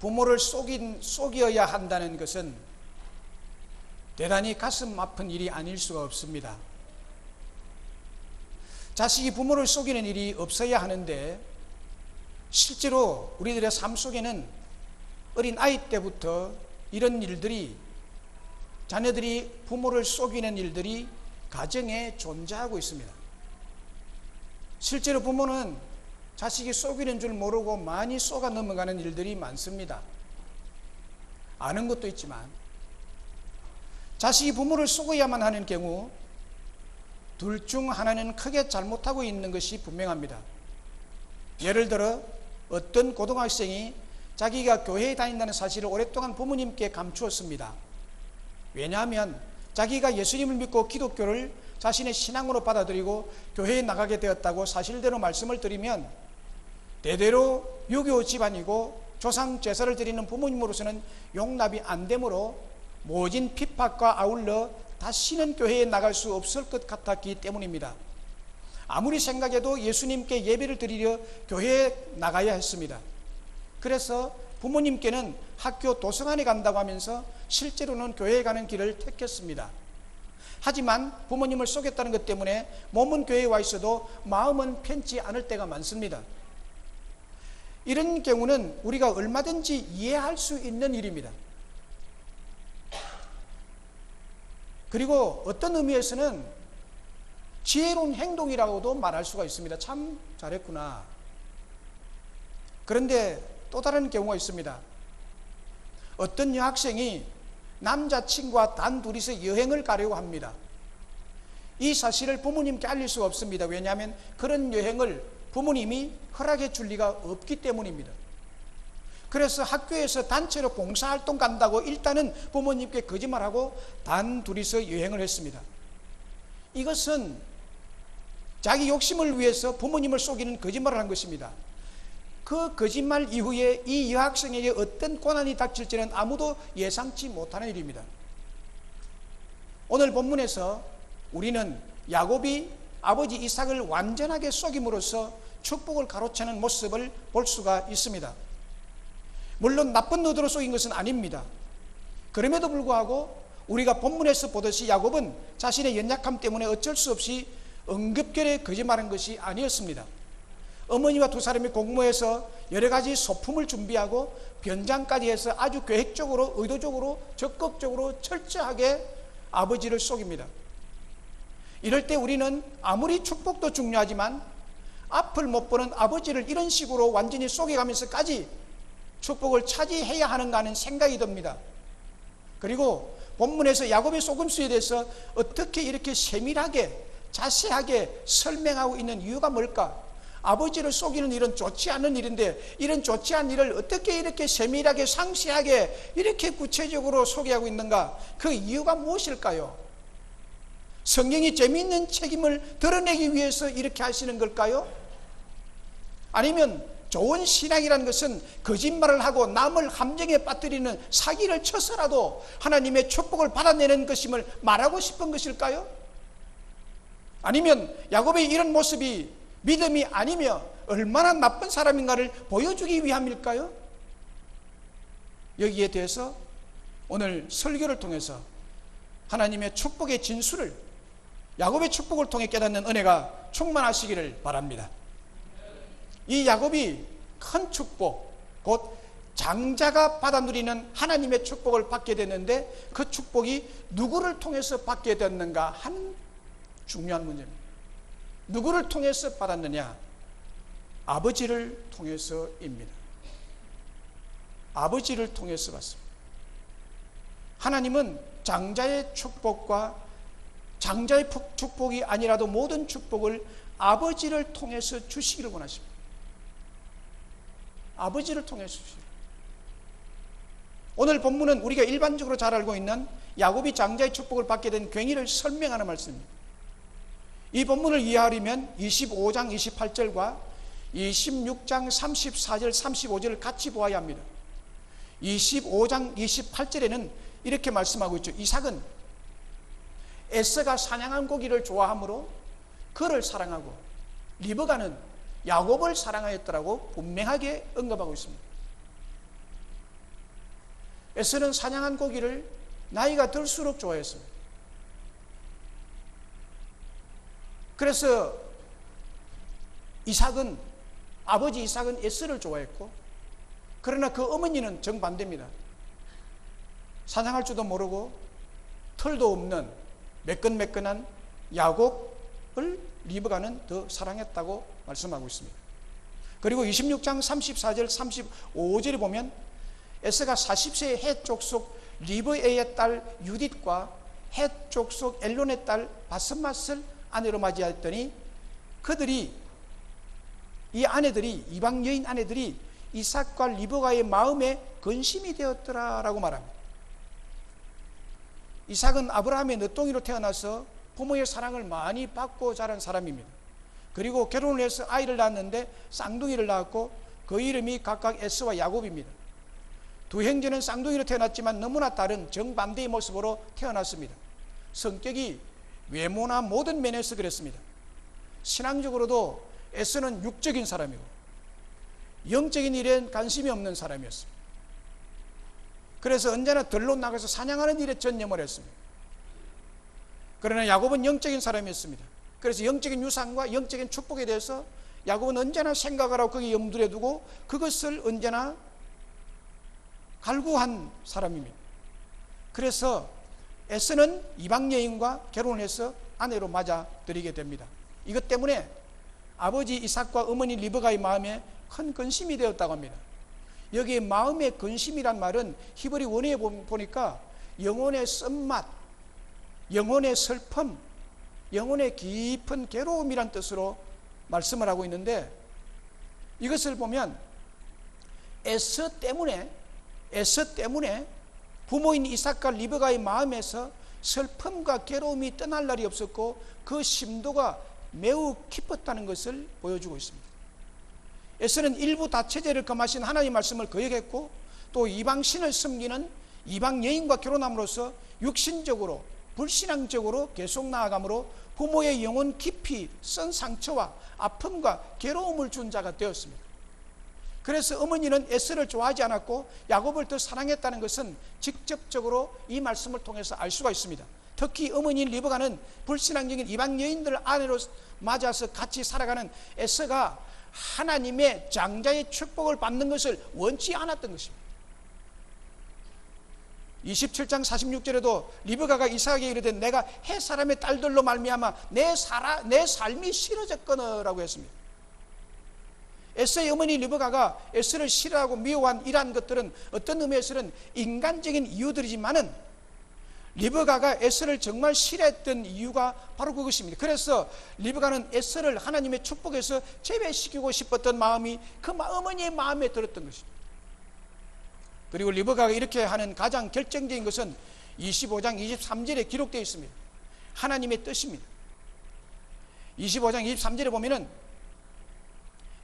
부모를 속여야 한다는 것은 대단히 가슴 아픈 일이 아닐 수가 없습니다. 자식이 부모를 속이는 일이 없어야 하는데 실제로 우리들의 삶 속에는 어린 아이 때부터 이런 일들이, 자녀들이 부모를 속이는 일들이 가정에 존재하고 있습니다. 실제로 부모는 자식이 속이는 줄 모르고 많이 속아 넘어가는 일들이 많습니다. 아는 것도 있지만 자식이 부모를 속여야만 하는 경우 둘 중 하나는 크게 잘못하고 있는 것이 분명합니다. 예를 들어 어떤 고등학생이 자기가 교회에 다닌다는 사실을 오랫동안 부모님께 감추었습니다. 왜냐하면 자기가 예수님을 믿고 기독교를 자신의 신앙으로 받아들이고 교회에 나가게 되었다고 사실대로 말씀을 드리면 대대로 유교 집안이고 조상 제사를 드리는 부모님으로서는 용납이 안 되므로 모진 핍박과 아울러 다시는 교회에 나갈 수 없을 것 같았기 때문입니다. 아무리 생각해도 예수님께 예배를 드리려 교회에 나가야 했습니다. 그래서 부모님께는 학교 도서관에 간다고 하면서 실제로는 교회에 가는 길을 택했습니다. 하지만 부모님을 속였다는 것 때문에 몸은 교회에 와 있어도 마음은 편치 않을 때가 많습니다. 이런 경우는 우리가 얼마든지 이해할 수 있는 일입니다. 그리고 어떤 의미에서는 지혜로운 행동이라고도 말할 수가 있습니다. 참 잘했구나. 그런데 또 다른 경우가 있습니다. 어떤 여학생이 남자친구와 단둘이서 여행을 가려고 합니다. 이 사실을 부모님께 알릴 수가 없습니다. 왜냐하면 그런 여행을 부모님이 허락해 줄 리가 없기 때문입니다. 그래서 학교에서 단체로 봉사활동 간다고 일단은 부모님께 거짓말하고 단둘이서 여행을 했습니다. 이것은 자기 욕심을 위해서 부모님을 속이는 거짓말을 한 것입니다. 그 거짓말 이후에 이 여학생에게 어떤 고난이 닥칠지는 아무도 예상치 못하는 일입니다. 오늘 본문에서 우리는 야곱이 아버지 이삭을 완전하게 속임으로써 축복을 가로채는 모습을 볼 수가 있습니다. 물론 나쁜 의도로 속인 것은 아닙니다. 그럼에도 불구하고 우리가 본문에서 보듯이 야곱은 자신의 연약함 때문에 어쩔 수 없이 응급결에 거짓말한 것이 아니었습니다. 어머니와 두 사람이 공모해서 여러 가지 소품을 준비하고 변장까지 해서 아주 계획적으로, 의도적으로, 적극적으로 철저하게 아버지를 속입니다. 이럴 때 우리는 아무리 축복도 중요하지만 앞을 못 보는 아버지를 이런 식으로 완전히 속여가면서까지 축복을 차지해야 하는가 하는 생각이 듭니다. 그리고 본문에서 야곱의 속임수에 대해서 어떻게 이렇게 세밀하게 자세하게 설명하고 있는 이유가 뭘까? 아버지를 속이는 일은 좋지 않은 일인데 이런 좋지 않은 일을 어떻게 이렇게 세밀하게 상세하게 이렇게 구체적으로 소개하고 있는가? 그 이유가 무엇일까요? 성경이 재미있는 책임을 드러내기 위해서 이렇게 하시는 걸까요? 아니면 좋은 신앙이라는 것은 거짓말을 하고 남을 함정에 빠뜨리는 사기를 쳐서라도 하나님의 축복을 받아내는 것임을 말하고 싶은 것일까요? 아니면 야곱의 이런 모습이 믿음이 아니며 얼마나 나쁜 사람인가를 보여주기 위함일까요? 여기에 대해서 오늘 설교를 통해서 하나님의 축복의 진수를 야곱의 축복을 통해 깨닫는 은혜가 충만하시기를 바랍니다. 이 야곱이 큰 축복, 곧 장자가 받아 누리는 하나님의 축복을 받게 됐는데 그 축복이 누구를 통해서 받게 됐는가 한 중요한 문제입니다. 누구를 통해서 받았느냐? 아버지를 통해서입니다. 아버지를 통해서 받습니다. 하나님은 장자의 축복과 장자의 축복이 아니라도 모든 축복을 아버지를 통해서 주시기를 원하십니다. 아버지를 통해서 주시기를. 오늘 본문은 우리가 일반적으로 잘 알고 있는 야곱이 장자의 축복을 받게 된 경위를 설명하는 말씀입니다. 이 본문을 이해하려면 25장 28절과 26장 34절 35절을 같이 보아야 합니다. 25장 28절에는 이렇게 말씀하고 있죠. 이삭은 에서가 사냥한 고기를 좋아하므로 그를 사랑하고 리브가는 야곱을 사랑하였더라고 분명하게 언급하고 있습니다. 에서는 사냥한 고기를 나이가 들수록 좋아했어요. 그래서 아버지 이삭은 에서를 좋아했고, 그러나 그 어머니는 정반대입니다. 사냥할 줄도 모르고 털도 없는 매끈매끈한 야곱을 리브가는 더 사랑했다고 말씀하고 있습니다. 그리고 26장 34절 35절에 보면 에서가 40세의 헷 족속 리브에의 딸 유딧과 헷 족속 엘론의 딸 바스맛을 아내로 맞이하였더니 이방 여인 아내들이 이삭과 리브가의 마음에 근심이 되었더라라고 말합니다. 이삭은 아브라함의 늦둥이로 태어나서 부모의 사랑을 많이 받고 자란 사람입니다. 그리고 결혼을 해서 아이를 낳았는데 쌍둥이를 낳았고 그 이름이 각각 에서와 야곱입니다. 두 형제는 쌍둥이로 태어났지만 너무나 다른 정반대의 모습으로 태어났습니다. 성격이 외모나 모든 면에서 그랬습니다. 신앙적으로도 에서는 육적인 사람이고 영적인 일엔 관심이 없는 사람이었습니다. 그래서 언제나 들로 나가서 사냥하는 일에 전념을 했습니다. 그러나 야곱은 영적인 사람이었습니다. 그래서 영적인 유산과 영적인 축복에 대해서 야곱은 언제나 생각을 하고 거기에 염두에 두고 그것을 언제나 갈구한 사람입니다. 그래서 에서는 이방 여인과 결혼을 해서 아내로 맞아들이게 됩니다. 이것 때문에 아버지 이삭과 어머니 리브가의 마음에 큰 근심이 되었다고 합니다. 여기에 마음의 근심이란 말은 히브리 원어에 보니까 영혼의 쓴맛, 영혼의 슬픔, 영혼의 깊은 괴로움이란 뜻으로 말씀을 하고 있는데, 이것을 보면 에서 때문에 부모인 이삭과 리브가의 마음에서 슬픔과 괴로움이 떠날 날이 없었고 그 심도가 매우 깊었다는 것을 보여주고 있습니다. 에서는 일부 다처제를 금하신 하나님의 말씀을 거역했고 또 이방신을 섬기는 이방 여인과 결혼함으로써 육신적으로 불신앙적으로 계속 나아감으로 부모의 영혼 깊이 쓴 상처와 아픔과 괴로움을 준 자가 되었습니다. 그래서 어머니는 에서를 좋아하지 않았고 야곱을 더 사랑했다는 것은 직접적으로 이 말씀을 통해서 알 수가 있습니다. 특히 어머니인 리브가는 불신앙적인 이방 여인들을 아내로 맞아서 같이 살아가는 에서가 하나님의 장자의 축복을 받는 것을 원치 않았던 것입니다. 27장 46절에도 리브가가 이삭에게 이르되 내가 헷 사람의 딸들로 말미암아 내 삶이 싫어졌거너라고 했습니다. 에서의 어머니 리브가가 에서를 싫어하고 미워한 이러한 것들은 어떤 의미에서는 인간적인 이유들이지만은 리브가가 에서를 정말 싫어했던 이유가 바로 그것입니다. 그래서 리브가는 에서를 하나님의 축복에서 제외시키고 싶었던 마음이 그 어머니의 마음에 들었던 것입니다. 그리고 리브가가 이렇게 하는 가장 결정적인 것은 25장 23절에 기록되어 있습니다. 하나님의 뜻입니다. 25장 23절에 보면은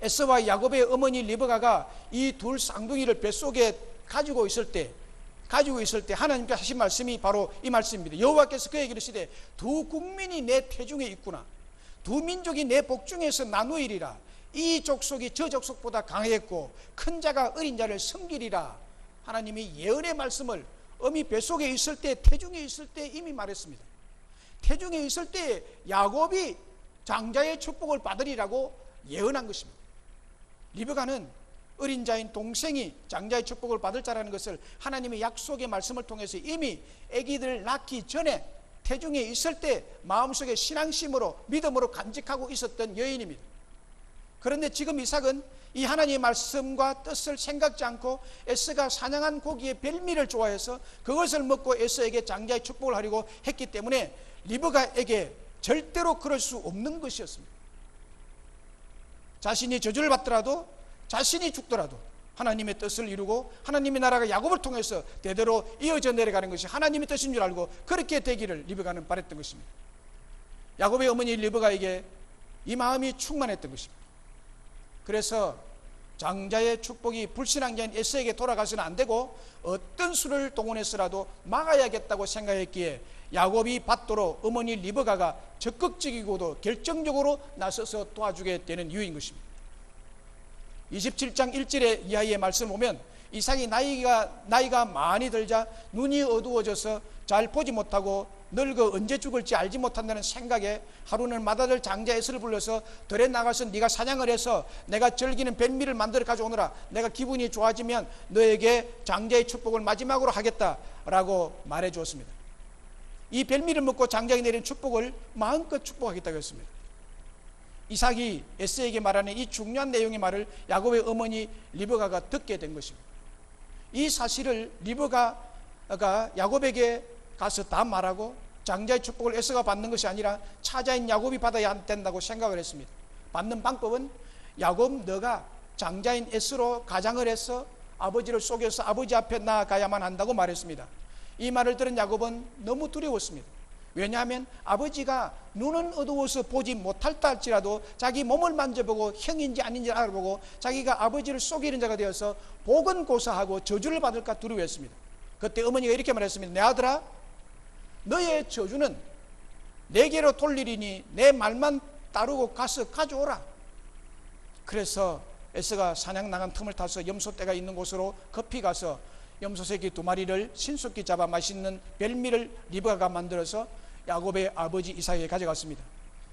에서와 야곱의 어머니 리브가가 이 둘 쌍둥이를 뱃속에 가지고 있을 때 하나님께 하신 말씀이 바로 이 말씀입니다. 여호와께서 그에게 이르시되 두 국민이 내 태중에 있구나. 두 민족이 내 복중에서 나누이리라. 이 족속이 저 족속보다 강하겠고 큰 자가 어린 자를 섬기리라. 하나님이 예언의 말씀을 어미 뱃속에 있을 때, 태중에 있을 때 이미 말했습니다. 태중에 있을 때 야곱이 장자의 축복을 받으리라고 예언한 것입니다. 리브가는 어린 자인 동생이 장자의 축복을 받을 자라는 것을 하나님의 약속의 말씀을 통해서 이미 아기들 낳기 전에 태중에 있을 때 마음속에 신앙심으로 믿음으로 간직하고 있었던 여인입니다. 그런데 지금 이삭은 이 하나님의 말씀과 뜻을 생각지 않고 에서가 사냥한 고기의 별미를 좋아해서 그것을 먹고 에서에게 장자의 축복을 하려고 했기 때문에 리브가에게 절대로 그럴 수 없는 것이었습니다. 자신이 저주를 받더라도 자신이 죽더라도 하나님의 뜻을 이루고 하나님의 나라가 야곱을 통해서 대대로 이어져 내려가는 것이 하나님의 뜻인 줄 알고 그렇게 되기를 리브가는 바랬던 것입니다. 야곱의 어머니 리브가에게 이 마음이 충만했던 것입니다. 그래서 장자의 축복이 불신앙자인 에서에게 돌아가서는 안 되고 어떤 수를 동원해서라도 막아야겠다고 생각했기에 야곱이 받도록 어머니 리브가가 적극적이고도 결정적으로 나서서 도와주게 되는 이유인 것입니다. 27장 1절의 이하의 말씀을 보면 이삭이 나이가 많이 들자 눈이 어두워져서 잘 보지 못하고 늙어 언제 죽을지 알지 못한다는 생각에 하루는 맏아들 장자 에서를 불러서 들에 나가서 네가 사냥을 해서 내가 즐기는 뱀미를 만들어 가져오너라. 내가 기분이 좋아지면 너에게 장자의 축복을 마지막으로 하겠다라고 말해 주었습니다. 이 뱀미를 먹고 장자에게 내린 축복을 마음껏 축복하겠다고 했습니다. 이삭이 에서에게 말하는 이 중요한 내용의 말을 야곱의 어머니 리브가가 듣게 된 것입니다. 이 사실을 리브가가 야곱에게 가서 다 말하고 장자의 축복을 에서가 받는 것이 아니라 차자인 야곱이 받아야 된다고 생각을 했습니다. 받는 방법은 야곱 너가 장자인 에서로 가장을 해서 아버지를 속여서 아버지 앞에 나아가야만 한다고 말했습니다. 이 말을 들은 야곱은 너무 두려웠습니다. 왜냐하면 아버지가 눈은 어두워서 보지 못할다 할지라도 자기 몸을 만져보고 형인지 아닌지 알아보고 자기가 아버지를 속이는 자가 되어서 복은 고사하고 저주를 받을까 두려워했습니다. 그때 어머니가 이렇게 말했습니다. 내 아들아, 너의 저주는 내게로 돌리리니 내 말만 따르고 가서 가져오라. 그래서 에서가 사냥 나간 틈을 타서 염소떼가 있는 곳으로 급히 가서 염소 새끼 2마리를 신속히 잡아 맛있는 벨미를 리브가가 만들어서 야곱의 아버지 이삭에게 가져갔습니다.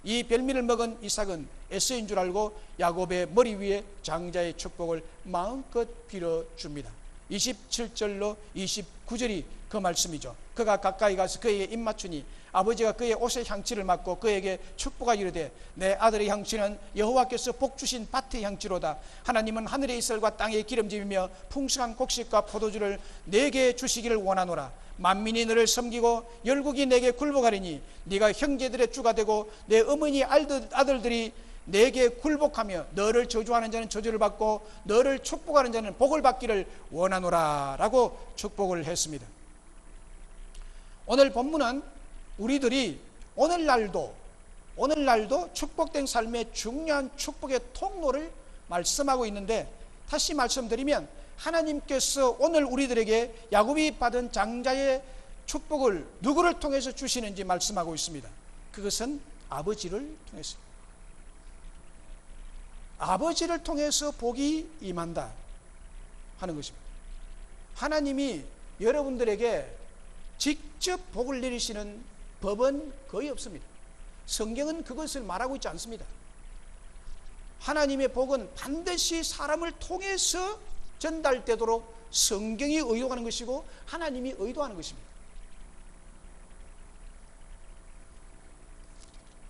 이 벨미를 먹은 이삭은 에서인 줄 알고 야곱의 머리 위에 장자의 축복을 마음껏 빌어줍니다. 27절로 29절이 그 말씀이죠. 그가 가까이 가서 그에게 입맞추니 아버지가 그의 옷의 향취를 맡고 그에게 축복하여 이르되 내 아들의 향취는 여호와께서 복주신 밭의 향취로다. 하나님은 하늘의 이슬과 땅의 기름짐이며 풍성한 곡식과 포도주를 내게 주시기를 원하노라. 만민이 너를 섬기고 열국이 내게 굴복하리니 네가 형제들의 주가 되고 내 어머니 아들들이 내게 굴복하며 너를 저주하는 자는 저주를 받고 너를 축복하는 자는 복을 받기를 원하노라 라고 축복을 했습니다. 오늘 본문은 우리들이 오늘날도 축복된 삶의 중요한 축복의 통로를 말씀하고 있는데, 다시 말씀드리면 하나님께서 오늘 우리들에게 야곱이 받은 장자의 축복을 누구를 통해서 주시는지 말씀하고 있습니다. 그것은 아버지를 통해서, 아버지를 통해서 복이 임한다 하는 것입니다. 하나님이 여러분들에게 직접 복을 내리시는 법은 거의 없습니다. 성경은 그것을 말하고 있지 않습니다. 하나님의 복은 반드시 사람을 통해서 전달되도록 성경이 의도하는 것이고 하나님이 의도하는 것입니다.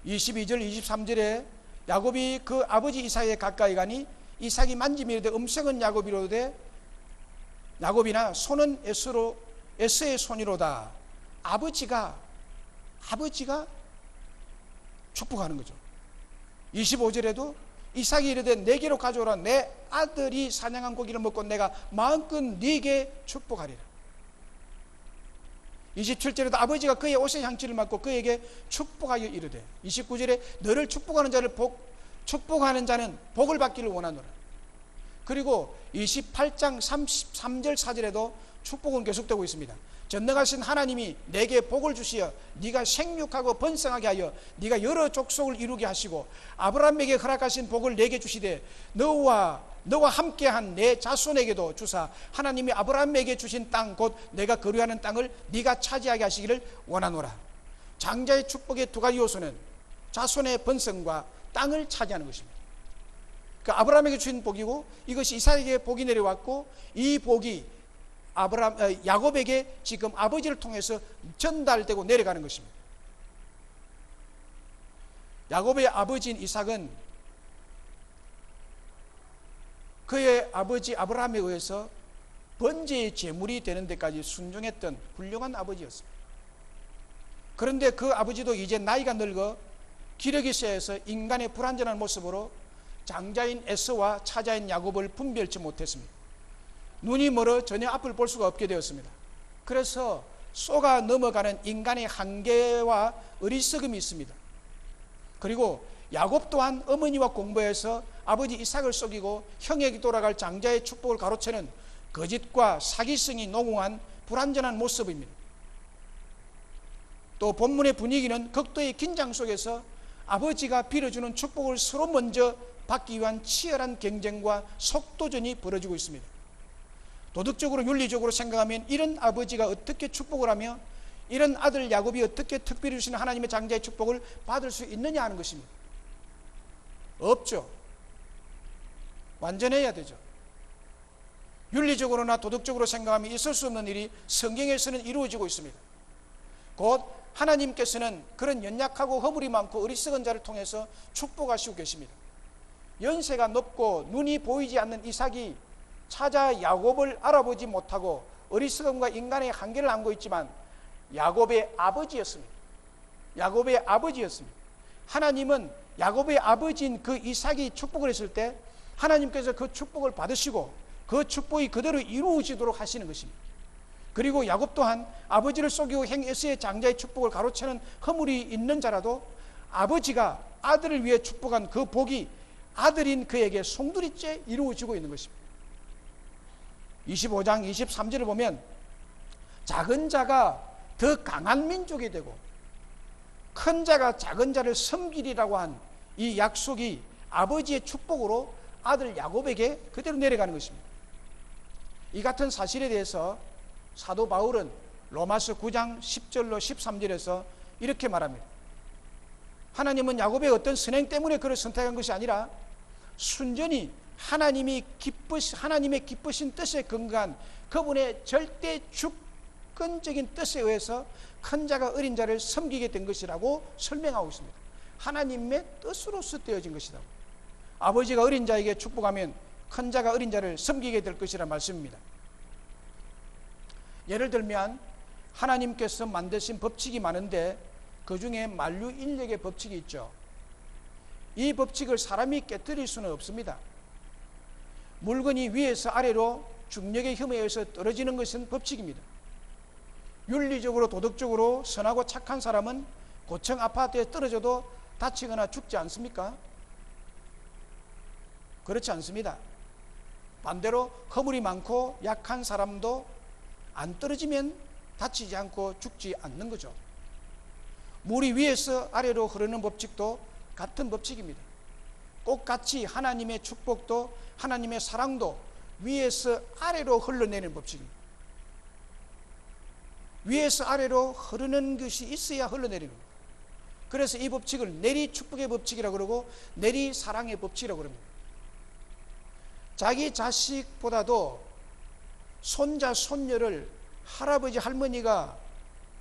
22절 23절에 야곱이 그 아버지 이삭에게 가까이 가니 이삭이 만지며 이르되 음성은 야곱이로되 야곱이나 손은 에서의 손이로다. 아버지가 축복하는 거죠. 25절에도 이삭이 이르되 내게로 가져오라. 내 아들이 사냥한 고기를 먹고 내가 마음껏 네게 축복하리라. 27절에도 아버지가 그의 옷의 향취를 맡고 그에게 축복하여 이르되, 29절에 너를 축복하는 자는 복을 받기를 원하노라. 그리고 28장 33절 4절에도 축복은 계속되고 있습니다. 전능하신 하나님이 내게 복을 주시어 네가 생육하고 번성하게 하여 네가 여러 족속을 이루게 하시고 아브라함에게 허락하신 복을 내게 주시되 너와 함께한 내 자손에게도 주사 하나님이 아브라함에게 주신 땅 곧 내가 거류하는 땅을 네가 차지하게 하시기를 원하노라. 장자의 축복의 두 가지 요소는 자손의 번성과 땅을 차지하는 것입니다. 그 아브라함에게 주신 복이고 이것이 이삭에게 복이 내려왔고 이 복이 야곱에게 지금 아버지를 통해서 전달되고 내려가는 것입니다. 야곱의 아버지인 이삭은 그의 아버지 아브라함에 의해서 번제의 제물이 되는 데까지 순종했던 훌륭한 아버지였습니다. 그런데 그 아버지도 이제 나이가 늙어 기력이 쇠해서 인간의 불완전한 모습으로 장자인 에서와 차자인 야곱을 분별치 못했습니다. 눈이 멀어 전혀 앞을 볼 수가 없게 되었습니다. 그래서 쏘가 넘어가는 인간의 한계와 어리석음이 있습니다. 그리고 야곱 또한 어머니와 공부해서 아버지 이삭을 속이고 형에게 돌아갈 장자의 축복을 가로채는 거짓과 사기성이 농후한 불완전한 모습입니다. 또 본문의 분위기는 극도의 긴장 속에서 아버지가 빌어주는 축복을 서로 먼저 받기 위한 치열한 경쟁과 속도전이 벌어지고 있습니다. 도덕적으로 윤리적으로 생각하면 이런 아버지가 어떻게 축복을 하며 이런 아들 야곱이 어떻게 특별히 주시는 하나님의 장자의 축복을 받을 수 있느냐 하는 것입니다. 없죠. 완전해야 되죠. 윤리적으로나 도덕적으로 생각하면 있을 수 없는 일이 성경에서는 이루어지고 있습니다. 곧 하나님께서는 그런 연약하고 허물이 많고 어리석은 자를 통해서 축복하시고 계십니다. 연세가 높고 눈이 보이지 않는 이삭이 찾아 야곱을 알아보지 못하고 어리석음과 인간의 한계를 안고 있지만 야곱의 아버지였습니다. 야곱의 아버지였습니다. 하나님은 야곱의 아버지인 그 이삭이 축복을 했을 때 하나님께서 그 축복을 받으시고 그 축복이 그대로 이루어지도록 하시는 것입니다. 그리고 야곱 또한 아버지를 속이고 행 에서의 장자의 축복을 가로채는 허물이 있는 자라도 아버지가 아들을 위해 축복한 그 복이 아들인 그에게 송두리째 이루어지고 있는 것입니다. 25장 23절을 보면 작은 자가 더 강한 민족이 되고 큰 자가 작은 자를 섬기리라고 한 이 약속이 아버지의 축복으로 아들 야곱에게 그대로 내려가는 것입니다. 이 같은 사실에 대해서 사도 바울은 로마서 9장 10절로 13절에서 이렇게 말합니다. 하나님은 야곱의 어떤 선행 때문에 그를 선택한 것이 아니라 순전히 하나님의 기쁘신 뜻에 근거한 그분의 절대 주권적인 뜻에 의해서 큰 자가 어린 자를 섬기게 된 것이라고 설명하고 있습니다. 하나님의 뜻으로서 되어진 것이다. 아버지가 어린 자에게 축복하면 큰 자가 어린 자를 섬기게 될 것이라는 말씀입니다. 예를 들면 하나님께서 만드신 법칙이 많은데 그 중에 만유인력의 법칙이 있죠. 이 법칙을 사람이 깨뜨릴 수는 없습니다. 물건이 위에서 아래로 중력의 힘에 의해서 떨어지는 것은 법칙입니다. 윤리적으로 도덕적으로 선하고 착한 사람은 고층 아파트에 떨어져도 다치거나 죽지 않습니까? 그렇지 않습니다. 반대로 허물이 많고 약한 사람도 안 떨어지면 다치지 않고 죽지 않는 거죠. 물이 위에서 아래로 흐르는 법칙도 같은 법칙입니다. 꼭 같이 하나님의 축복도 하나님의 사랑도 위에서 아래로 흘러내리는 법칙입니다. 위에서 아래로 흐르는 것이 있어야 흘러내리는 겁니다. 그래서 이 법칙을 내리 축복의 법칙이라고 그러고 내리 사랑의 법칙이라고 그럽니다. 자기 자식보다도 손자 손녀를 할아버지 할머니가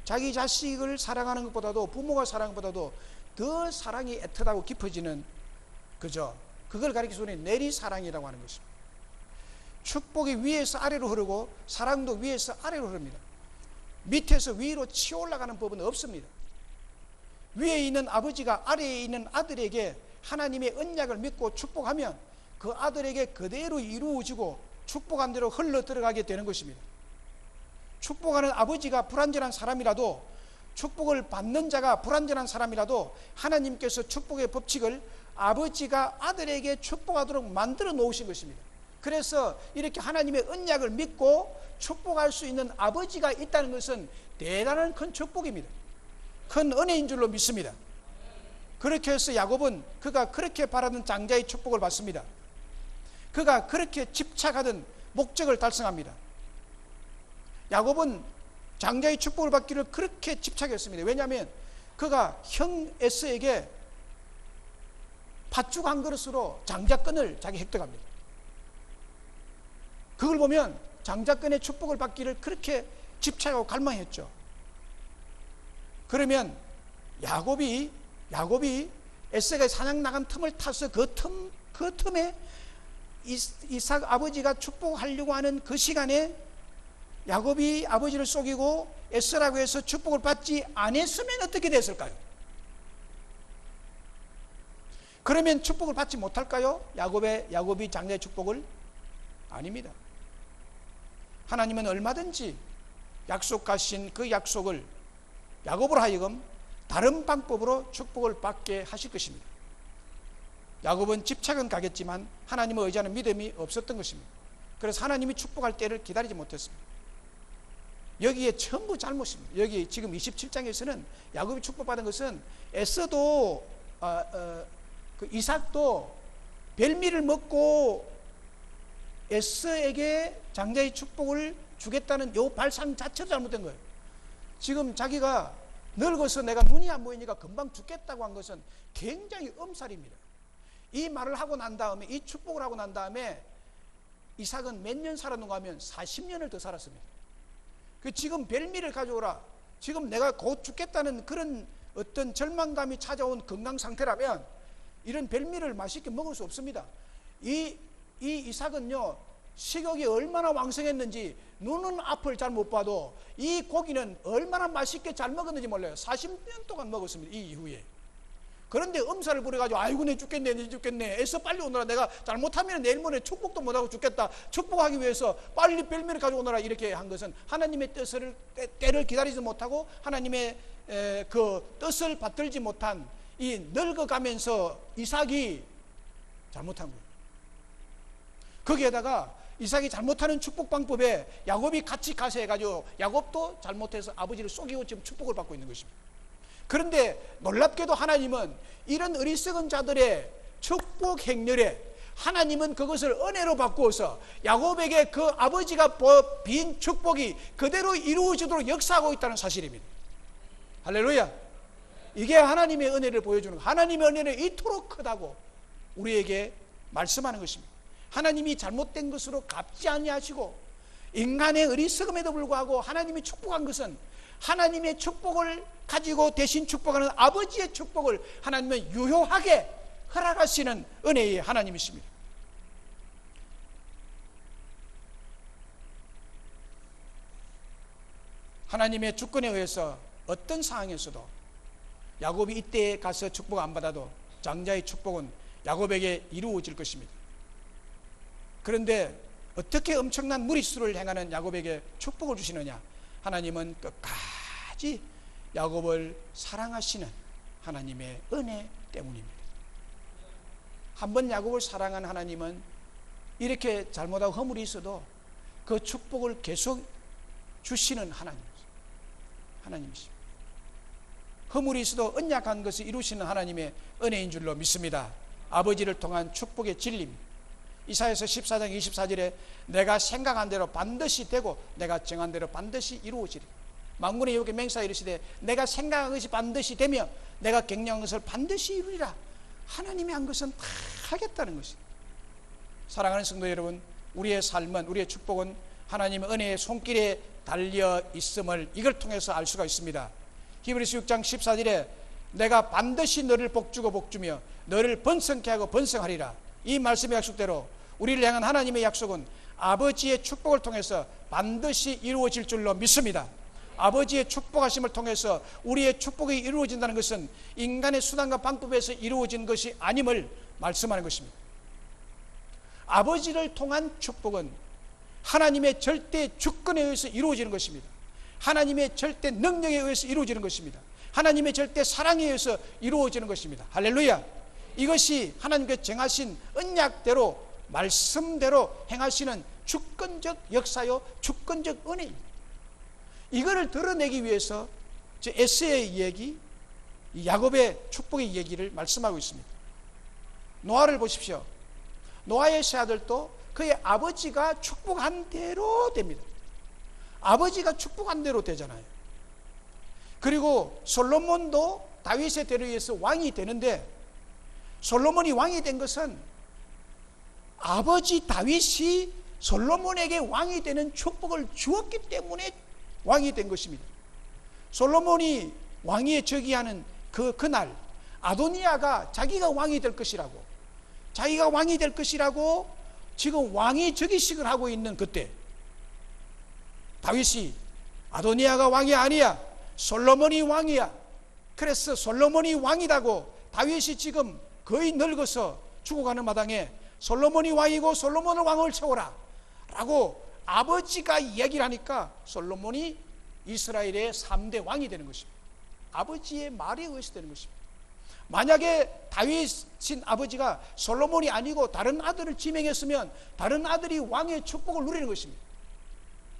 자기 자식을 사랑하는 것보다도 부모가 사랑하는 것보다도 더 사랑이 애틋하고 깊어지는 그죠? 그걸 가리키는 내리 사랑이라고 하는 것입니다. 축복이 위에서 아래로 흐르고 사랑도 위에서 아래로 흐릅니다. 밑에서 위로 치어 올라가는 법은 없습니다. 위에 있는 아버지가 아래에 있는 아들에게 하나님의 언약을 믿고 축복하면 그 아들에게 그대로 이루어지고 축복한 대로 흘러 들어가게 되는 것입니다. 축복하는 아버지가 불완전한 사람이라도 축복을 받는 자가 불완전한 사람이라도 하나님께서 축복의 법칙을 아버지가 아들에게 축복하도록 만들어 놓으신 것입니다. 그래서 이렇게 하나님의 언약을 믿고 축복할 수 있는 아버지가 있다는 것은 대단한 큰 축복입니다. 큰 은혜인 줄로 믿습니다. 그렇게 해서 야곱은 그가 그렇게 바라는 장자의 축복을 받습니다. 그가 그렇게 집착하던 목적을 달성합니다. 야곱은 장자의 축복을 받기를 그렇게 집착했습니다. 왜냐하면 그가 형 에서에게 팥죽 한 그릇으로 장자권을 자기 획득합니다. 그걸 보면 장자권의 축복을 받기를 그렇게 집착하고 갈망했죠. 그러면 야곱이 에서가 사냥 나간 틈을 타서 그 틈에 이삭 아버지가 축복하려고 하는 그 시간에 야곱이 아버지를 속이고 에서라고 해서 축복을 받지 않았으면 어떻게 됐을까요? 그러면 축복을 받지 못할까요? 야곱이 장자의 축복을? 아닙니다. 하나님은 얼마든지 약속하신 그 약속을 야곱으로 하여금 다른 방법으로 축복을 받게 하실 것입니다. 야곱은 집착은 가겠지만 하나님을 의지하는 믿음이 없었던 것입니다. 그래서 하나님이 축복할 때를 기다리지 못했습니다. 여기에 전부 잘못입니다. 여기 지금 27장에서는 야곱이 축복받은 것은 에서도 그 이삭도 별미를 먹고 에서에게 장자의 축복을 주겠다는 요 발상 자체도 잘못된 거예요. 지금 자기가 늙어서 내가 눈이 안 보이니까 금방 죽겠다고 한 것은 굉장히 엄살입니다. 이 말을 하고 난 다음에, 이 축복을 하고 난 다음에 이삭은 몇 년 살았는가 하면 40년을 더 살았습니다. 그 지금 별미를 가져오라, 지금 내가 곧 죽겠다는 그런 어떤 절망감이 찾아온 건강 상태라면 이런 별미를 맛있게 먹을 수 없습니다. 이 이삭은요, 식욕이 얼마나 왕성했는지 눈은 앞을 잘 못 봐도 이 고기는 얼마나 맛있게 잘 먹었는지 몰라요. 40년 동안 먹었습니다. 이 이후에. 그런데 엄살을 부려가지고 아이고 내 죽겠네, 내 죽겠네, 애써 빨리 오너라, 내가 잘못하면 내일 모레 축복도 못하고 죽겠다, 축복하기 위해서 빨리 별미를 가져오너라, 이렇게 한 것은 하나님의 때를 기다리지 못하고 하나님의 그 뜻을 받들지 못한 이 늙어가면서 이삭이 잘못한 거예요. 거기에다가 이삭이 잘못하는 축복 방법에 야곱이 같이 가세해가지고 야곱도 잘못해서 아버지를 속이고 지금 축복을 받고 있는 것입니다. 그런데 놀랍게도 하나님은 이런 어리석은 자들의 축복 행렬에 하나님은 그것을 은혜로 바꾸어서 야곱에게 그 아버지가 빈 축복이 그대로 이루어지도록 역사하고 있다는 사실입니다. 할렐루야. 이게 하나님의 은혜를 보여주는, 하나님의 은혜는 이토록 크다고 우리에게 말씀하는 것입니다. 하나님이 잘못된 것으로 갚지 아니하시고 인간의 어리석음에도 불구하고 하나님이 축복한 것은 하나님의 축복을 가지고 대신 축복하는 아버지의 축복을 하나님은 유효하게 허락하시는 은혜의 하나님이십니다. 하나님의 주권에 의해서 어떤 상황에서도 야곱이 이때에 가서 축복 안 받아도 장자의 축복은 야곱에게 이루어질 것입니다. 그런데 어떻게 엄청난 무리수를 행하는 야곱에게 축복을 주시느냐? 하나님은 끝까지 야곱을 사랑하시는 하나님의 은혜 때문입니다. 한번 야곱을 사랑한 하나님은 이렇게 잘못하고 허물이 있어도 그 축복을 계속 주시는 하나님이십니다. 허물이 있어도 언약한 것을 이루시는 하나님의 은혜인 줄로 믿습니다. 아버지를 통한 축복의 진리입니다. 이사야서 14장 24절에 내가 생각한 대로 반드시 되고 내가 정한 대로 반드시 이루어지리. 만군의 여호와께 맹세하여 이르시되 내가 생각한 것이 반드시 되며 내가 격려한 것을 반드시 이루리라. 하나님이 한 것은 다 하겠다는 것입니다. 사랑하는 성도 여러분, 우리의 삶은, 우리의 축복은 하나님의 은혜의 손길에 달려 있음을 이걸 통해서 알 수가 있습니다. 히브리서 6장 14절에 내가 반드시 너를 복주고 복주며 너를 번성케 하고 번성하리라. 이 말씀의 약속대로 우리를 향한 하나님의 약속은 아버지의 축복을 통해서 반드시 이루어질 줄로 믿습니다. 아버지의 축복하심을 통해서 우리의 축복이 이루어진다는 것은 인간의 수단과 방법에서 이루어진 것이 아님을 말씀하는 것입니다. 아버지를 통한 축복은 하나님의 절대 주권에 의해서 이루어지는 것입니다. 하나님의 절대 능력에 의해서 이루어지는 것입니다. 하나님의 절대 사랑에 의해서 이루어지는 것입니다. 할렐루야. 이것이 하나님께 정하신 언약대로 말씀대로 행하시는 주권적 역사요 주권적 은혜입니다. 이거를 드러내기 위해서 에서의 이야기, 야곱의 축복의 얘기를 말씀하고 있습니다. 노아를 보십시오. 노아의 세 아들도 그의 아버지가 축복한 대로 됩니다. 아버지가 축복한 대로 되잖아요. 그리고 솔로몬도 다윗의 대로 의해서 왕이 되는데 솔로몬이 왕이 된 것은 아버지 다윗이 솔로몬에게 왕이 되는 축복을 주었기 때문에 왕이 된 것입니다. 솔로몬이 왕위에 즉위하는 그날 아도니아가 자기가 왕이 될 것이라고, 자기가 왕이 될 것이라고 지금 왕위 즉위식을 하고 있는 그때 다윗이 아도니아가 왕이 아니야, 솔로몬이 왕이야. 그래서 솔로몬이 왕이라고 다윗이 지금 거의 늙어서 죽어가는 마당에 솔로몬이 왕이고 솔로몬을 왕을 세워라 라고 아버지가 이야기를 하니까 솔로몬이 이스라엘의 3대 왕이 되는 것입니다. 아버지의 말에 의해서 되는 것입니다. 만약에 다윗인 아버지가 솔로몬이 아니고 다른 아들을 지명했으면 다른 아들이 왕의 축복을 누리는 것입니다.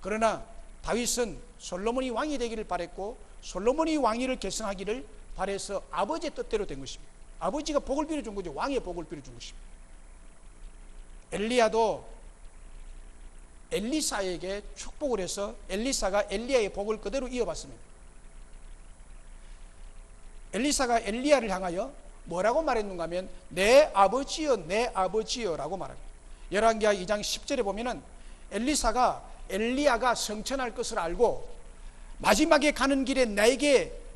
그러나 다윗은 솔로몬이 왕이 되기를 바랬고 솔로몬이 왕위를 계승하기를 바래서 아버지의 뜻대로 된 것입니다. 아버지가 복을 빌어준 거죠. 왕의 복을 빌어준 것입니다. 엘리야도 엘리사에게 축복을 해서 엘리사가 엘리야의 복을 그대로 이어받습니다. 엘리사가 엘리야를 향하여 뭐라고 말했는가 하면 내 아버지여 내 아버지여 라고 말합니다. 열왕기하 2장 10절에 보면은 엘리야가 성천할 것을 알고 마지막에 가는 길에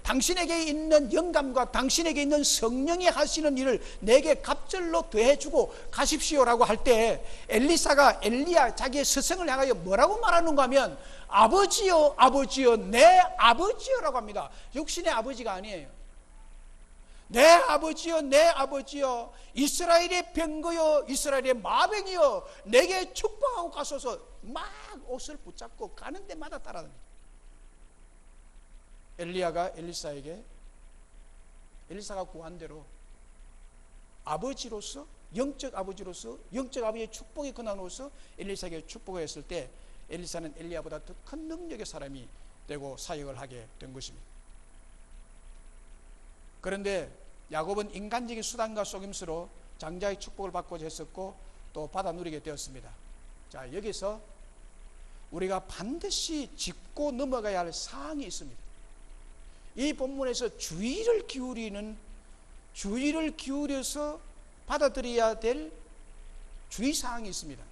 당신에게 있는 영감과 당신에게 있는 성령이 하시는 일을 내게 갑절로 더해주고 가십시오라고 할 때 엘리사가 엘리야 자기의 스승을 향하여 뭐라고 말하는가 하면 아버지여 아버지여 내 아버지여라고 합니다. 육신의 아버지가 아니에요. 내 아버지여 내 아버지여 이스라엘의 병거여 이스라엘의 마병이여 내게 축복하고 가소서. 막 옷을 붙잡고 가는 데마다 따라다닙니다. 엘리야가 엘리사가 구한 대로 아버지로서 영적 아버지로서 영적 아버지의 축복이 권한으로서 엘리사에게 축복을 했을 때 엘리사는 엘리야보다 더 큰 능력의 사람이 되고 사역을 하게 된 것입니다. 그런데 야곱은 인간적인 수단과 속임수로 장자의 축복을 받고자 했었고 또 받아 누리게 되었습니다. 자, 여기서 우리가 반드시 짚고 넘어가야 할 사항이 있습니다. 이 본문에서 주의를 기울여서 받아들여야 될 주의사항이 있습니다.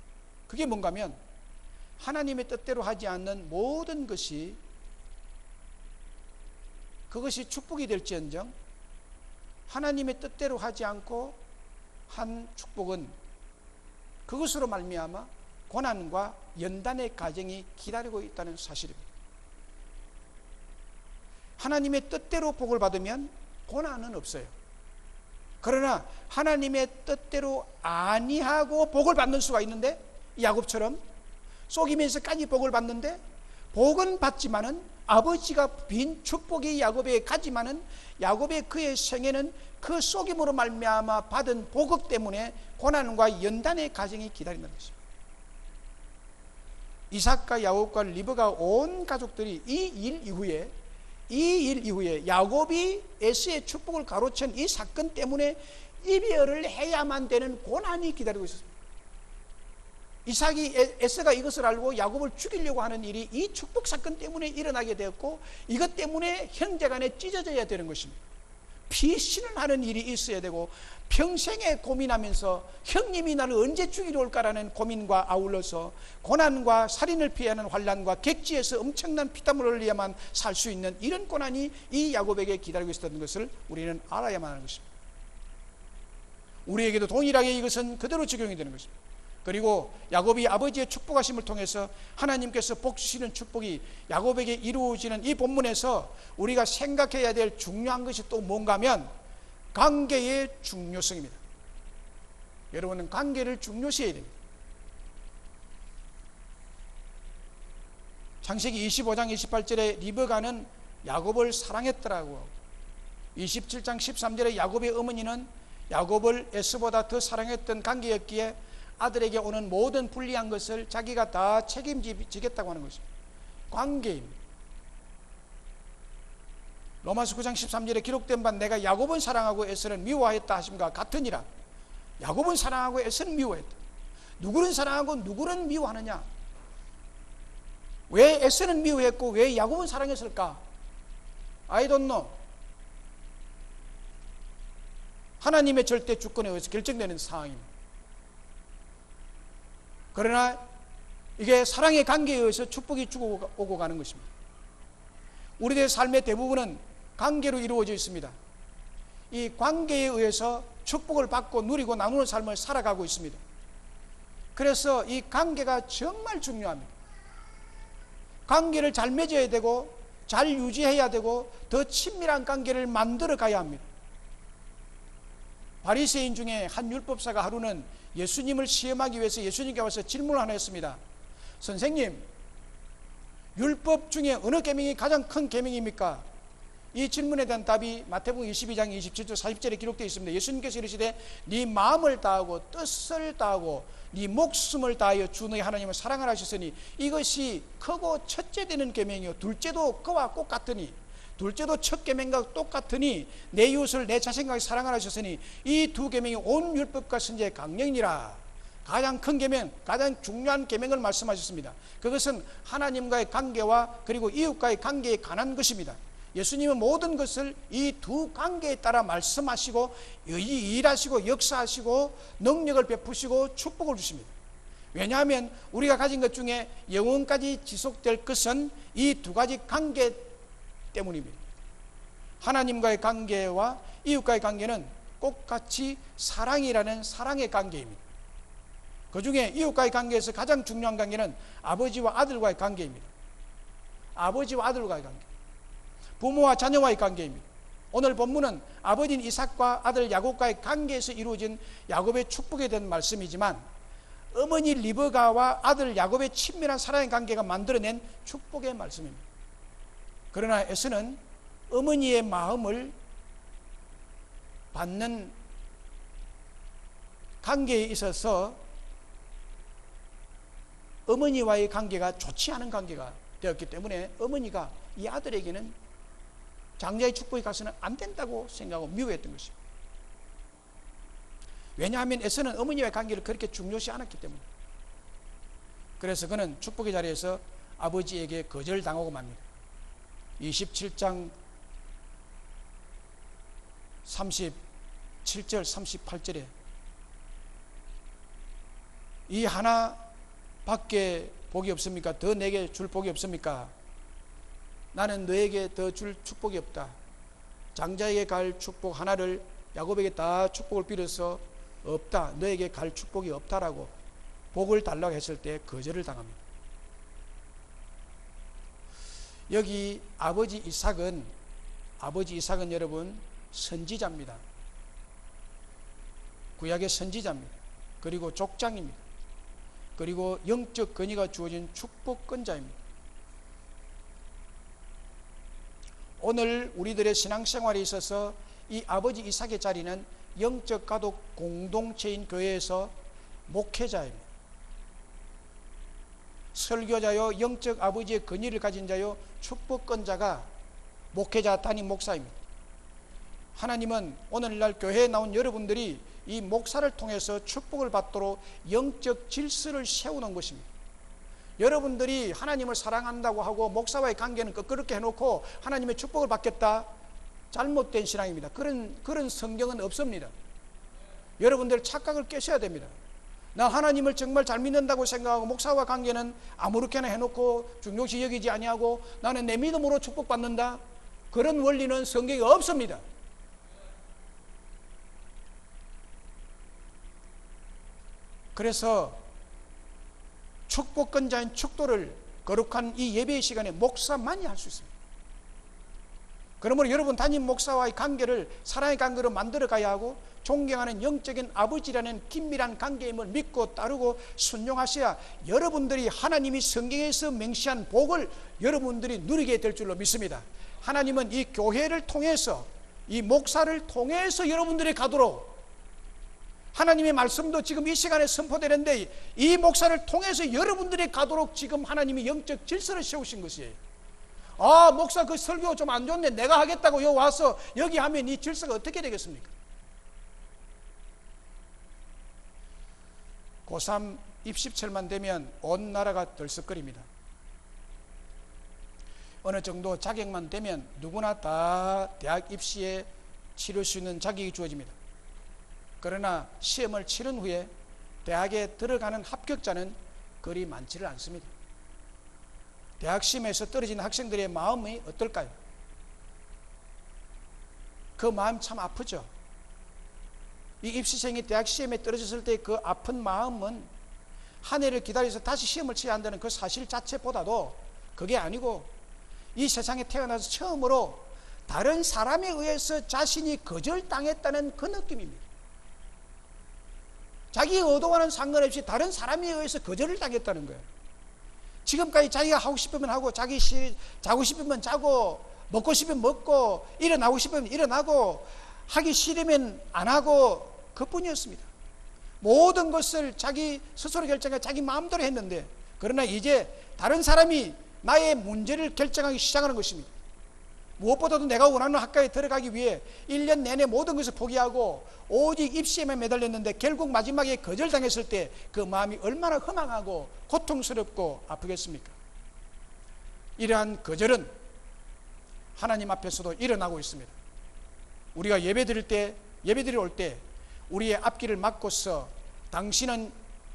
그게 뭔가 하면 하나님의 뜻대로 하지 않는 모든 것이 그것이 축복이 될지언정 하나님의 뜻대로 하지 않고 한 축복은 그것으로 말미암아 고난과 연단의 과정이 기다리고 있다는 사실입니다. 하나님의 뜻대로 복을 받으면 고난은 없어요. 그러나 하나님의 뜻대로 아니하고 복을 받는 수가 있는데 야곱처럼 속이면서까지 복을 받는데 복은 받지만은 아버지가 빈 축복이 야곱에게 가지만은 야곱의 그의 생애는 그 속임으로 말미암아 받은 복업 때문에 고난과 연단의 과정이 기다린다는 것입니다. 이삭과 야곱과 리브가 온 가족들이 이 일 이후에 야곱이 에서의 축복을 가로챈 이 사건 때문에 이별을 해야만 되는 고난이 기다리고 있었습니다. 에서가 이것을 알고 야곱을 죽이려고 하는 일이 이 축복 사건 때문에 일어나게 되었고 이것 때문에 형제간에 찢어져야 되는 것입니다. 피신을 하는 일이 있어야 되고 평생에 고민하면서 형님이 나를 언제 죽이러 올까라는 고민과 아울러서 고난과 살인을 피하는 환난과 객지에서 엄청난 피땀을 흘려야만 살 수 있는 이런 고난이 이 야곱에게 기다리고 있었던 것을 우리는 알아야만 하는 것입니다. 우리에게도 동일하게 이것은 그대로 적용이 되는 것입니다. 그리고 야곱이 아버지의 축복하심을 통해서 하나님께서 복 주시는 축복이 야곱에게 이루어지는 이 본문에서 우리가 생각해야 될 중요한 것이 또 뭔가 하면 관계의 중요성입니다. 여러분은 관계를 중요시해야 됩니다. 창세기 25장 28절에 리브가는 야곱을 사랑했더라고. 27장 13절에 야곱의 어머니는 야곱을 에서보다 더 사랑했던 관계였기에 아들에게 오는 모든 불리한 것을 자기가 다 책임지겠다고 하는 것입니다. 관계입니다. 로마서 9장 13절에 기록된 바 내가 야곱은 사랑하고 에서는 미워하였다 하심과 같으니라. 야곱은 사랑하고 에서는 미워했다. 누구는 사랑하고 누구는 미워하느냐? 왜 에서는 미워했고 왜 야곱은 사랑했을까? I don't know. 하나님의 절대 주권에 의해서 결정되는 상황입니다. 그러나 이게 사랑의 관계에 의해서 축복이 주고 오고 가는 것입니다. 우리들의 삶의 대부분은 관계로 이루어져 있습니다. 이 관계에 의해서 축복을 받고 누리고 나누는 삶을 살아가고 있습니다. 그래서 이 관계가 정말 중요합니다. 관계를 잘 맺어야 되고 잘 유지해야 되고 더 친밀한 관계를 만들어 가야 합니다. 바리새인 중에 한 율법사가 하루는 예수님을 시험하기 위해서 예수님께 와서 질문을 하나 했습니다. 선생님, 율법 중에 어느 계명이 가장 큰 계명입니까? 이 질문에 대한 답이 마태복음 22장 27절 40절에 기록되어 있습니다. 예수님께서 이르시되 네 마음을 다하고 뜻을 다하고 네 목숨을 다하여 주 너희 하나님을 사랑하라 하셨으니 이것이 크고 첫째 되는 계명이요 둘째도 그와 똑같으니 둘째도 첫 계명과 똑같으니 내 이웃을 내 자신과 사랑하라 하셨으니 이 두 계명이 온 율법과 선지의 강령이니라. 가장 큰 계명, 가장 중요한 계명을 말씀하셨습니다. 그것은 하나님과의 관계와 그리고 이웃과의 관계에 관한 것입니다. 예수님은 모든 것을 이 두 관계에 따라 말씀하시고 일하시고 역사하시고 능력을 베푸시고 축복을 주십니다. 왜냐하면 우리가 가진 것 중에 영원까지 지속될 것은 이 두 가지 관계 때문입니다. 하나님과의 관계와 이웃과의 관계는 똑같이 사랑이라는 사랑의 관계입니다. 그 중에 이웃과의 관계에서 가장 중요한 관계는 아버지와 아들과의 관계입니다. 아버지와 아들과의 관계, 부모와 자녀와의 관계입니다. 오늘 본문은 아버지인 이삭과 아들 야곱과의 관계에서 이루어진 야곱의 축복에 대한 말씀이지만, 어머니 리브가와 아들 야곱의 친밀한 사랑의 관계가 만들어낸 축복의 말씀입니다. 그러나 에서는 어머니의 마음을 받는 관계에 있어서 어머니와의 관계가 좋지 않은 관계가 되었기 때문에 어머니가 이 아들에게는 장자의 축복이 가서는 안 된다고 생각하고 미워했던 것입니다. 왜냐하면 에서는 어머니와의 관계를 그렇게 중요시 않았기 때문에. 그래서 그는 축복의 자리에서 아버지에게 거절당하고 맙니다. 27장 37절 38절에 이 하나밖에 복이 없습니까? 더 내게 줄 복이 없습니까? 나는 너에게 더 줄 축복이 없다. 장자에게 갈 축복 하나를 야곱에게 다 축복을 빌어서 없다. 너에게 갈 축복이 없다라고 복을 달라고 했을 때 거절을 당합니다. 여기 아버지 이삭은 여러분 선지자입니다. 구약의 선지자입니다. 그리고 족장입니다. 그리고 영적 권위가 주어진 축복권자입니다. 오늘 우리들의 신앙생활에 있어서 이 아버지 이삭의 자리는 영적 가족 공동체인 교회에서 목회자입니다. 설교자요, 영적 아버지의 권위를 가진 자요, 축복권자가 목회자, 담임 목사입니다. 하나님은 오늘날 교회에 나온 여러분들이 이 목사를 통해서 축복을 받도록 영적 질서를 세우는 것입니다. 여러분들이 하나님을 사랑한다고 하고 목사와의 관계는 끄끄럽게 해놓고 하나님의 축복을 받겠다, 잘못된 신앙입니다. 그런 성경은 없습니다. 여러분들 착각을 깨셔야 됩니다. 나 하나님을 정말 잘 믿는다고 생각하고 목사와 관계는 아무렇게나 해놓고 중요시 여기지 아니하고 나는 내 믿음으로 축복받는다, 그런 원리는 성경에 없습니다. 그래서 축복권자인 축도를 거룩한 이 예배의 시간에 목사만이 할 수 있습니다. 그러므로 여러분 담임 목사와의 관계를 사랑의 관계로 만들어 가야 하고, 존경하는 영적인 아버지라는 긴밀한 관계임을 믿고 따르고 순종하셔야 여러분들이 하나님이 성경에서 맹시한 복을 여러분들이 누리게 될 줄로 믿습니다. 하나님은 이 교회를 통해서, 이 목사를 통해서 여러분들이 가도록, 하나님의 말씀도 지금 이 시간에 선포되는데 이 목사를 통해서 여러분들이 가도록 지금 하나님이 영적 질서를 세우신 것이에요. 아, 목사 그 설교 좀 안 좋네, 내가 하겠다고 여기 와서 여기 하면 이 질서가 어떻게 되겠습니까? 고3 입시철만 되면 온 나라가 들썩거립니다. 어느 정도 자격만 되면 누구나 다 대학 입시에 치를 수 있는 자격이 주어집니다. 그러나 시험을 치른 후에 대학에 들어가는 합격자는 그리 많지를 않습니다. 대학 시험에서 떨어진 학생들의 마음이 어떨까요? 그 마음 참 아프죠. 이 입시생이 대학 시험에 떨어졌을 때 그 아픈 마음은 한 해를 기다려서 다시 시험을 쳐야 한다는 그 사실 자체보다도 그게 아니고, 이 세상에 태어나서 처음으로 다른 사람에 의해서 자신이 거절당했다는 그 느낌입니다. 자기 의도와는 상관없이 다른 사람에 의해서 거절을 당했다는 거예요. 지금까지 자기가 하고 싶으면 하고, 자고 싶으면 자고, 먹고 싶으면 먹고, 일어나고 싶으면 일어나고, 하기 싫으면 안 하고, 그뿐이었습니다. 모든 것을 자기 스스로 결정해 자기 마음대로 했는데, 그러나 이제 다른 사람이 나의 문제를 결정하기 시작하는 것입니다. 무엇보다도 내가 원하는 학과에 들어가기 위해 1년 내내 모든 것을 포기하고 오직 입시에만 매달렸는데 결국 마지막에 거절당했을 때 그 마음이 얼마나 허망하고 고통스럽고 아프겠습니까? 이러한 거절은 하나님 앞에서도 일어나고 있습니다. 우리가 예배드릴 올 때 우리의 앞길을 막고서 당신은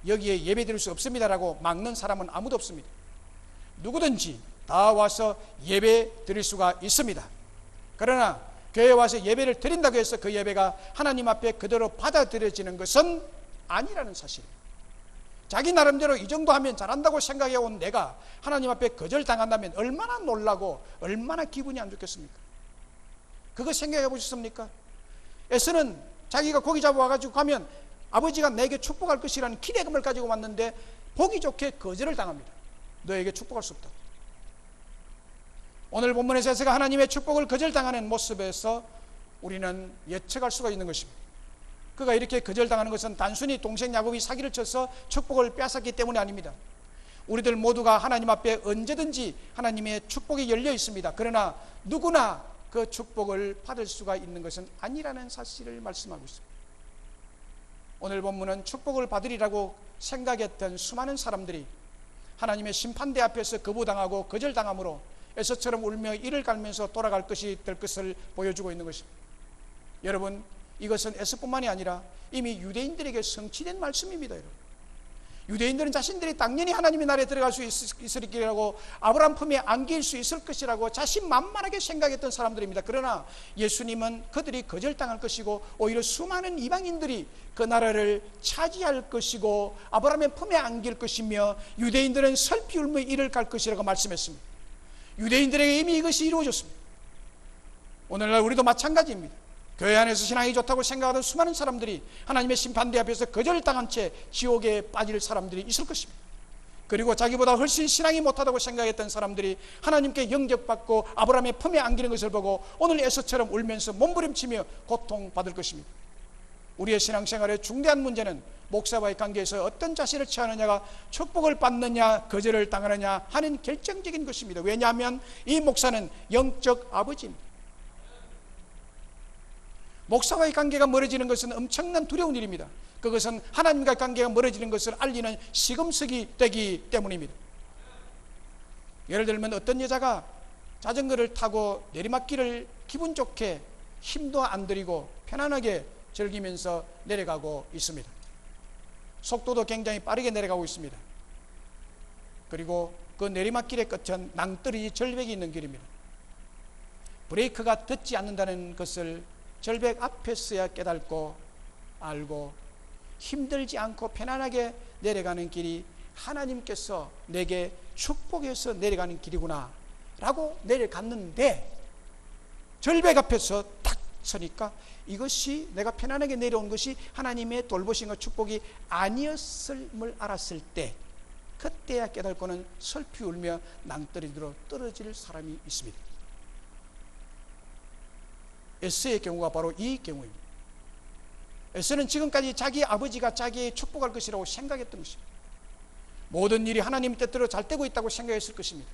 여기에 예배드릴 수 없습니다라고 막는 사람은 아무도 없습니다. 누구든지 다 와서 예배 드릴 수가 있습니다. 그러나 교회에 와서 예배를 드린다고 해서 그 예배가 하나님 앞에 그대로 받아들여지는 것은 아니라는 사실입니다. 자기 나름대로 이 정도 하면 잘한다고 생각해온 내가 하나님 앞에 거절당한다면 얼마나 놀라고 얼마나 기분이 안 좋겠습니까? 그거 생각해 보셨습니까? 에서는 자기가 고기 잡아와가지고 가면 아버지가 내게 축복할 것이라는 기대감을 가지고 왔는데 보기 좋게 거절을 당합니다. 너에게 축복할 수 없다. 오늘 본문에서 에서가 하나님의 축복을 거절당하는 모습에서 우리는 예측할 수가 있는 것입니다. 그가 이렇게 거절당하는 것은 단순히 동생 야곱이 사기를 쳐서 축복을 빼앗았기 때문이 아닙니다. 우리들 모두가 하나님 앞에 언제든지 하나님의 축복이 열려 있습니다. 그러나 누구나 그 축복을 받을 수가 있는 것은 아니라는 사실을 말씀하고 있습니다. 오늘 본문은 축복을 받으리라고 생각했던 수많은 사람들이 하나님의 심판대 앞에서 거부당하고 거절당함으로 에서처럼 울며 이를 갈면서 돌아갈 것이 될 것을 보여주고 있는 것입니다. 여러분, 이것은 에서뿐만이 아니라 이미 유대인들에게 성취된 말씀입니다. 여러분, 유대인들은 자신들이 당연히 하나님의 나라에 들어갈 수 있을 길이라고 아브라함 품에 안길 수 있을 것이라고 자신만만하게 생각했던 사람들입니다. 그러나 예수님은 그들이 거절당할 것이고 오히려 수많은 이방인들이 그 나라를 차지할 것이고 아브라함의 품에 안길 것이며 유대인들은 슬피 울며 이를 갈 것이라고 말씀했습니다. 유대인들에게 이미 이것이 이루어졌습니다. 오늘날 우리도 마찬가지입니다. 교회 안에서 신앙이 좋다고 생각하던 수많은 사람들이 하나님의 심판대 앞에서 거절당한 채 지옥에 빠질 사람들이 있을 것입니다. 그리고 자기보다 훨씬 신앙이 못하다고 생각했던 사람들이 하나님께 영접받고 아브라함의 품에 안기는 것을 보고 오늘 에서처럼 울면서 몸부림치며 고통받을 것입니다. 우리의 신앙생활의 중대한 문제는 목사와의 관계에서 어떤 자세를 취하느냐가 축복을 받느냐 거절을 당하느냐 하는 결정적인 것입니다. 왜냐하면 이 목사는 영적 아버지입니다. 목사와의 관계가 멀어지는 것은 엄청난 두려운 일입니다. 그것은 하나님과의 관계가 멀어지는 것을 알리는 시금석이 되기 때문입니다. 예를 들면 어떤 여자가 자전거를 타고 내리막길을 기분 좋게 힘도 안 들이고 편안하게 즐기면서 내려가고 있습니다. 속도도 굉장히 빠르게 내려가고 있습니다. 그리고 그 내리막길의 끝은 낭떠러지 절벽이 있는 길입니다. 브레이크가 닿지 않는다는 것을 절벽 앞에서야 깨닫고 알고 힘들지 않고 편안하게 내려가는 길이 하나님께서 내게 축복해서 내려가는 길이구나 라고 내려갔는데 절벽 앞에서 딱 서니까 이것이 내가 편안하게 내려온 것이 하나님의 돌보심과 축복이 아니었음을 알았을 때 그때야 깨닫고는 슬피 울며 낭떠러지로 떨어질 사람이 있습니다. 에서의 경우가 바로 이 경우입니다. 에서는 지금까지 자기 아버지가 자기의 축복할 것이라고 생각했던 것입니다. 모든 일이 하나님 뜻대로 잘 되고 있다고 생각했을 것입니다.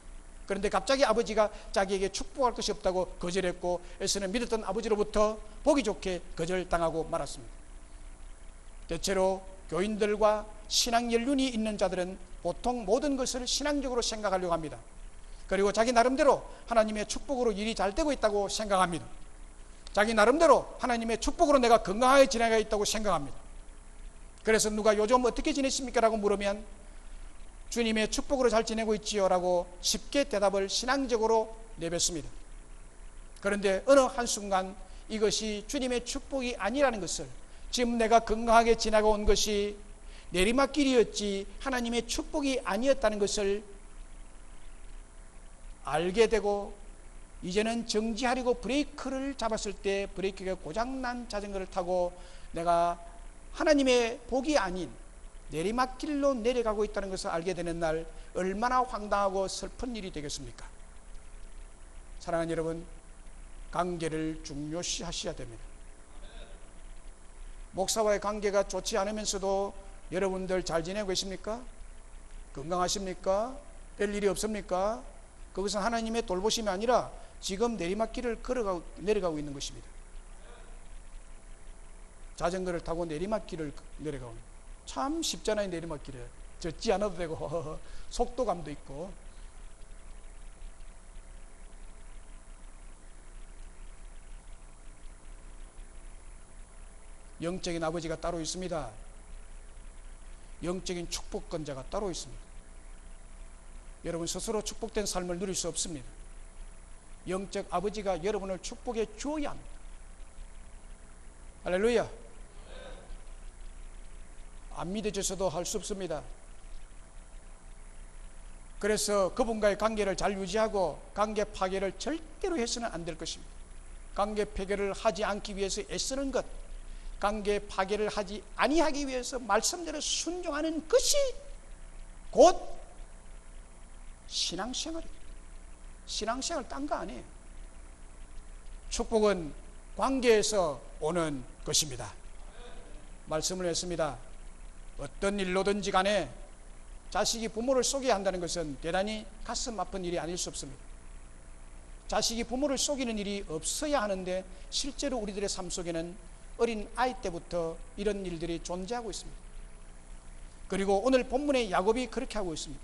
그런데 갑자기 아버지가 자기에게 축복할 것이 없다고 거절했고 에서는 믿었던 아버지로부터 보기 좋게 거절당하고 말았습니다. 대체로 교인들과 신앙 연륜이 있는 자들은 보통 모든 것을 신앙적으로 생각하려고 합니다. 그리고 자기 나름대로 하나님의 축복으로 일이 잘 되고 있다고 생각합니다. 자기 나름대로 하나님의 축복으로 내가 건강하게 지내가 있다고 생각합니다. 그래서 누가 요즘 어떻게 지내십니까? 라고 물으면 주님의 축복으로 잘 지내고 있지요 라고 쉽게 대답을 신앙적으로 내뱉습니다. 그런데 어느 한순간 이것이 주님의 축복이 아니라는 것을, 지금 내가 건강하게 지나고 온 것이 내리막길이었지 하나님의 축복이 아니었다는 것을 알게 되고 이제는 정지하려고 브레이크를 잡았을 때 브레이크가 고장난 자전거를 타고 내가 하나님의 복이 아닌 내리막길로 내려가고 있다는 것을 알게 되는 날 얼마나 황당하고 슬픈 일이 되겠습니까? 사랑하는 여러분, 관계를 중요시 하셔야 됩니다. 목사와의 관계가 좋지 않으면서도 여러분들 잘 지내고 계십니까? 건강하십니까? 별일이 없습니까? 그것은 하나님의 돌보심이 아니라 지금 내리막길을 내려가고 있는 것입니다. 자전거를 타고 내리막길을 내려가고 참 쉽잖아요. 내리막길에 젖지 않아도 되고 속도감도 있고. 영적인 아버지가 따로 있습니다. 영적인 축복권자가 따로 있습니다. 여러분 스스로 축복된 삶을 누릴 수 없습니다. 영적 아버지가 여러분을 축복해 주어야 합니다. 할렐루야. 안 믿어져서도 할 수 없습니다. 그래서 그분과의 관계를 잘 유지하고 관계 파괴를 절대로 해서는 안 될 것입니다. 관계 폐괴를 하지 않기 위해서 애쓰는 것, 관계 파괴를 하지 아니하기 위해서 말씀대로 순종하는 것이 곧 신앙생활입니다. 신앙생활 딴 거 아니에요. 축복은 관계에서 오는 것입니다. 말씀을 했습니다. 어떤 일로든지 간에 자식이 부모를 속여야 한다는 것은 대단히 가슴 아픈 일이 아닐 수 없습니다. 자식이 부모를 속이는 일이 없어야 하는데 실제로 우리들의 삶 속에는 어린 아이 때부터 이런 일들이 존재하고 있습니다. 그리고 오늘 본문의 야곱이 그렇게 하고 있습니다.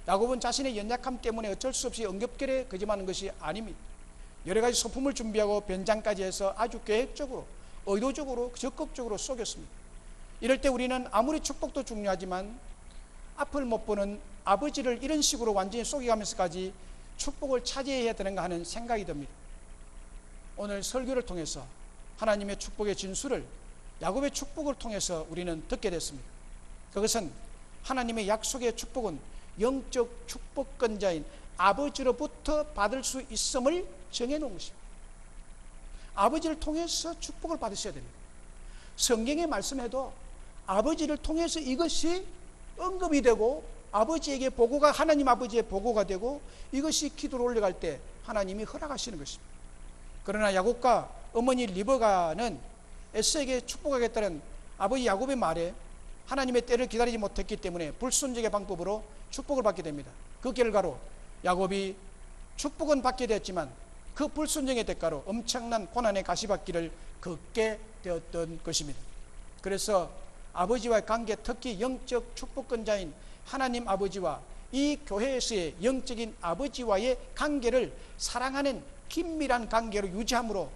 야곱은 자신의 연약함 때문에 어쩔 수 없이 응급결에 거짓말하는 것이 아닙니다. 여러 가지 소품을 준비하고 변장까지 해서 아주 계획적으로, 의도적으로, 적극적으로 속였습니다. 이럴 때 우리는 아무리 축복도 중요하지만 앞을 못 보는 아버지를 이런 식으로 완전히 속여가면서까지 축복을 차지해야 되는가 하는 생각이 듭니다. 오늘 설교를 통해서 하나님의 축복의 진수를 야곱의 축복을 통해서 우리는 듣게 됐습니다. 그것은 하나님의 약속의 축복은 영적 축복권자인 아버지로부터 받을 수 있음을 정해놓은 것입니다. 아버지를 통해서 축복을 받으셔야 됩니다. 성경의 말씀에도 아버지를 통해서 이것이 언급이 되고 아버지에게 보고가 하나님 아버지의 보고가 되고 이것이 기도를 올려갈 때 하나님이 허락하시는 것입니다. 그러나 야곱과 어머니 리브가는 에서에게 축복하겠다는 아버지 야곱의 말에 하나님의 때를 기다리지 못했기 때문에 불순종의 방법으로 축복을 받게 됩니다. 그 결과로 야곱이 축복은 받게 되었지만 그 불순종의 대가로 엄청난 고난의 가시밭길을 걷게 되었던 것입니다. 그래서 아버지와의 관계, 특히 영적 축복권자인 하나님 아버지와 이 교회에서의 영적인 아버지와의 관계를 사랑하는 긴밀한 관계로 유지함으로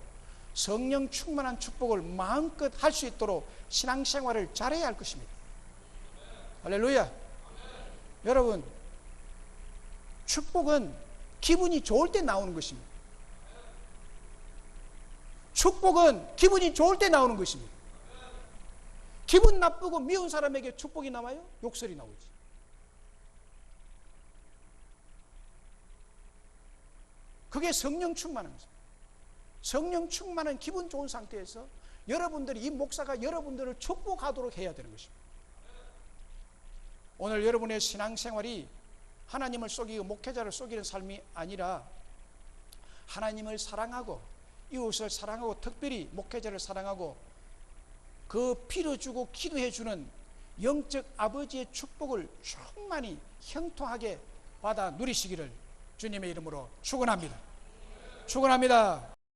성령 충만한 축복을 마음껏 할 수 있도록 신앙생활을 잘해야 할 것입니다. 할렐루야. 여러분, 축복은 기분이 좋을 때 나오는 것입니다. 축복은 기분이 좋을 때 나오는 것입니다. 기분 나쁘고 미운 사람에게 축복이 나와요? 욕설이 나오지. 그게 성령 충만한 것입니다. 성령 충만한 기분 좋은 상태에서 여러분들이 이 목사가 여러분들을 축복하도록 해야 되는 것입니다. 오늘 여러분의 신앙생활이 하나님을 속이고 목회자를 속이는 삶이 아니라 하나님을 사랑하고 이웃을 사랑하고 특별히 목회자를 사랑하고 그 피를 주고 기도해 주는 영적 아버지의 축복을 충만히 형통하게 받아 누리시기를 주님의 이름으로 축원합니다. 축원합니다.